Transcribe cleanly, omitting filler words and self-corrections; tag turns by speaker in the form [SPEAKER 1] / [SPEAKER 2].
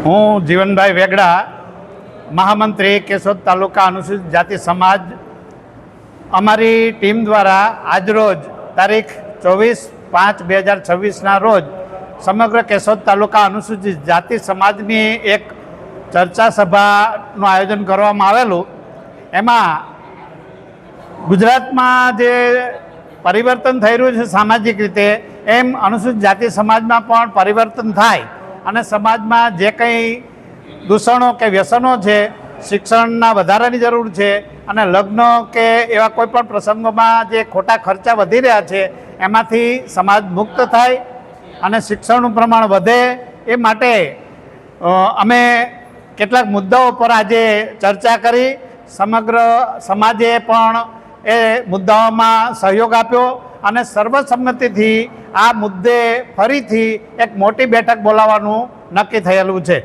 [SPEAKER 1] હું જીવનભાઈ વેગડા, મહામંત્રી કેશોદ તાલુકા અનુસૂચિત જાતિ સમાજ, અમારી ટીમ દ્વારા આજરોજ તારીખ 24/5/2026ના રોજ સમગ્ર કેશોદ તાલુકા અનુસૂચિત જાતિ સમાજની એક ચર્ચા સભાનું આયોજન કરવામાં આવેલું। એમાં ગુજરાતમાં જે પરિવર્તન થઈ રહ્યું છે સામાજિક રીતે, એમ અનુસૂચિત જાતિ સમાજમાં પણ પરિવર્તન થાય અને સમાજમાં જે કંઈ દૂષણો કે વ્યસનો છે, શિક્ષણના વધારાની જરૂર છે અને લગ્ન કે એવા કોઈ પણ પ્રસંગોમાં જે ખોટા ખર્ચા વધી રહ્યા છે એમાંથી સમાજ મુક્ત થાય અને શિક્ષણનું પ્રમાણ વધે, એ માટે અમે કેટલાક મુદ્દાઓ પર આજે ચર્ચા કરી। સમગ્ર સમાજે પણ એ મુદ્દાઓમાં સહયોગ આપ્યો અને સર્વસંમતિથી આ મુદ્દે ફરીથી એક મોટી બેઠક બોલાવવાનું નક્કી થયેલું છે।